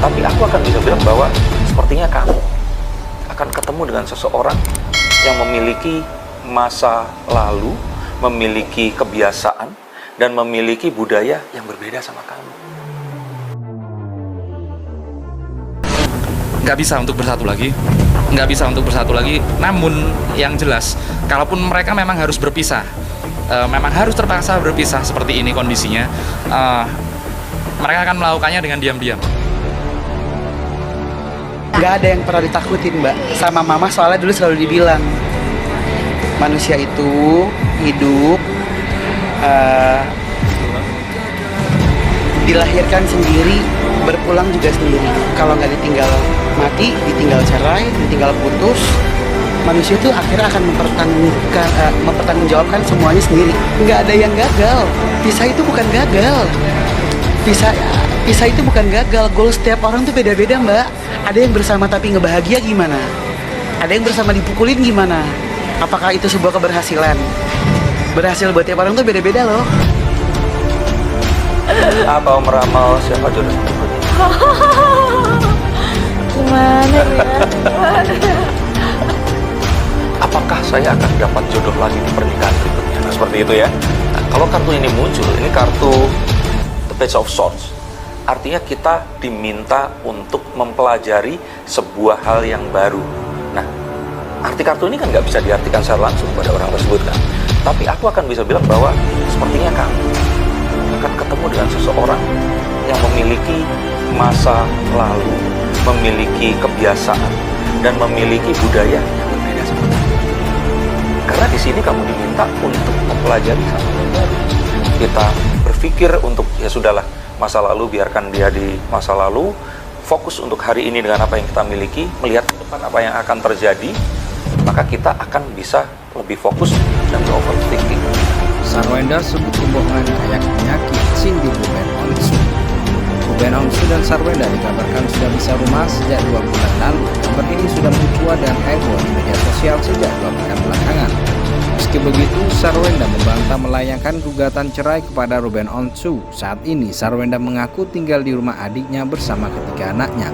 Tapi aku akan bisa bilang bahwa sepertinya kamu akan ketemu dengan seseorang yang memiliki masa lalu, memiliki kebiasaan, dan memiliki budaya yang berbeda sama kamu. Nggak bisa untuk bersatu lagi, namun yang jelas kalaupun mereka memang harus berpisah, memang harus terpaksa berpisah seperti ini kondisinya, mereka akan melakukannya dengan diam-diam. Nggak ada yang pernah ditakutin, Mbak, sama mama, soalnya dulu selalu dibilang manusia itu hidup dilahirkan sendiri, berpulang juga sendiri. Kalau nggak ditinggal mati, ditinggal cerai, ditinggal putus, manusia itu akhirnya akan mempertanggungjawabkan semuanya sendiri. Nggak ada yang gagal. Pisah itu bukan gagal. Pisah itu bukan gagal. Goal setiap orang tuh beda-beda, Mbak. Ada yang bersama tapi ngebahagia gimana? Ada yang bersama dipukulin gimana? Apakah itu sebuah keberhasilan? Berhasil buat tiap orang tuh beda-beda loh. Atau meramal siapa jodoh berikutnya? Gimana ya? Apakah saya akan dapat jodoh lagi di pernikahan berikutnya? Nah, seperti itu ya. Nah, kalau kartu ini muncul, ini kartu The Page of Swords. Artinya kita diminta untuk mempelajari sebuah hal yang baru. Nah, arti kartu ini kan nggak bisa diartikan secara langsung pada orang tersebut kan. Tapi aku akan bisa bilang bahwa sepertinya kamu akan ketemu dengan seseorang yang memiliki masa lalu, memiliki kebiasaan, dan memiliki budaya yang berbeda sama kamu. Karena di sini kamu diminta untuk mempelajari satu yang baru. Kita berpikir untuk ya sudahlah, masa lalu biarkan dia di masa lalu, fokus untuk hari ini dengan apa yang kita miliki, melihat ke depan apa yang akan terjadi, maka kita akan bisa lebih fokus dan overthinking. Sarwenda sebut kebohongan kayak penyakit sindir Ruben Onsu. Ruben Onsu dan Sarwenda dikabarkan sudah bisa rumah sejak 2 bulan lalu. Kabar ini sudah mencuat dan heboh di media sosial sejak 2 pekan belakangan. Meski begitu, Sarwenda membantah melayangkan gugatan cerai kepada Ruben Onsu. Saat ini, Sarwenda mengaku tinggal di rumah adiknya bersama ketiga anaknya.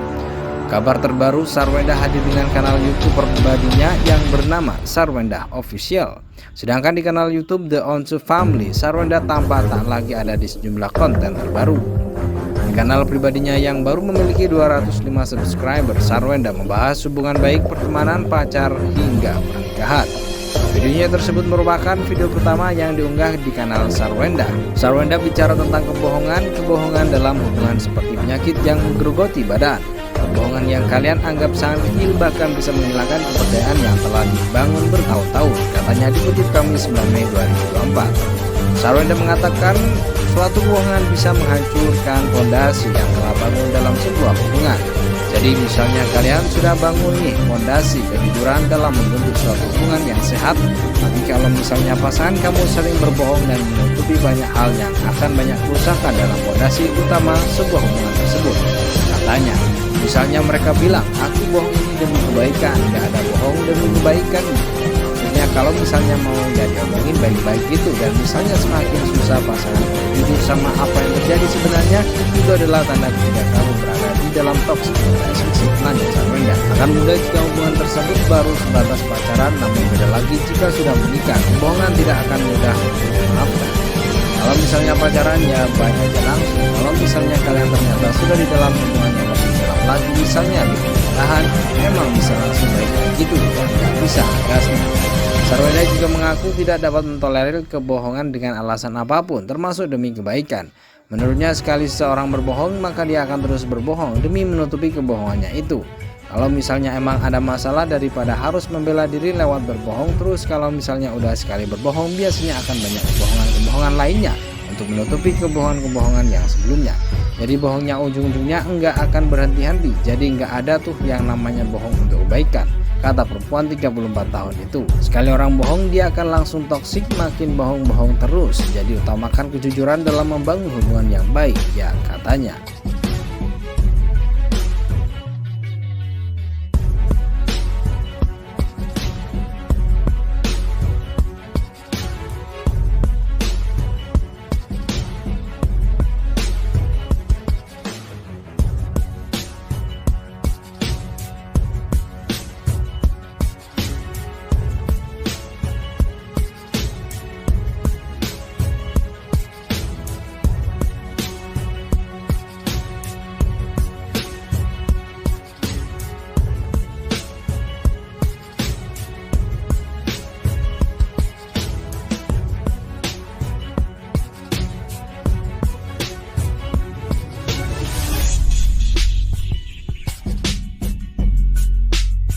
Kabar terbaru, Sarwenda hadir dengan kanal YouTube pribadinya yang bernama Sarwenda Official. Sedangkan di kanal YouTube The Onsu Family, Sarwenda tampak tak lagi ada di sejumlah konten terbaru. Di kanal pribadinya yang baru memiliki 205 subscriber, Sarwenda membahas hubungan baik, pertemanan, pacar, hingga pernikahan. Videonya tersebut merupakan video pertama yang diunggah di kanal Sarwenda. Sarwenda bicara tentang kebohongan dalam hubungan seperti penyakit yang menggerogoti badan. Kebohongan yang kalian anggap sangat kecil bahkan bisa menghilangkan kepercayaan yang telah dibangun bertahun-tahun, katanya dikutip Kamis 9 Mei 2024. Sarwenda mengatakan suatu kebohongan bisa menghancurkan fondasi yang telah bangun dalam sebuah hubungan. Jadi misalnya kalian sudah bangun nih fondasi kejujuran dalam membentuk suatu hubungan yang sehat, tapi kalau misalnya pasangan kamu sering berbohong dan menutupi banyak hal yang akan banyak kerusakan dalam fondasi utama sebuah hubungan tersebut, katanya. Misalnya mereka bilang, aku bohong ini demi kebaikan, gak ada bohong demi kebaikan. Maksudnya kalau misalnya mau gak diomongin baik-baik gitu, dan misalnya semakin susah pasangan jujur sama apa yang terjadi sebenarnya, itu adalah tanda ketika kamu berada di dalam toxic relationship. Nanya Sarwenda, akan mudah jika hubungan tersebut baru sebatas pacaran, namun beda lagi jika sudah menikah. Kebohongan tidak akan mudah dimaafkan. Kalau misalnya pacaran ya banyak aja langsung. Kalau misalnya kalian ternyata sudah di dalam hubungan yang lebih dalam lagi, misalnya di pernikahan, memang bisa langsung baik gitu dan nggak bisa gasnya. Sarwenda juga mengaku tidak dapat mentolerir kebohongan dengan alasan apapun, termasuk demi kebaikan. Menurutnya sekali seseorang berbohong, maka dia akan terus berbohong demi menutupi kebohongannya itu. Kalau misalnya emang ada masalah, daripada harus membela diri lewat berbohong terus, kalau misalnya udah sekali berbohong, biasanya akan banyak kebohongan lainnya untuk menutupi kebohongan yang sebelumnya. Jadi bohongnya ujung-ujungnya enggak akan berhenti-henti. Jadi enggak ada tuh yang namanya bohong untuk kebaikan, kata perempuan 34 tahun itu. Sekali orang bohong, dia akan langsung toksik, makin bohong-bohong terus. Jadi utamakan kejujuran dalam membangun hubungan yang baik, ya katanya.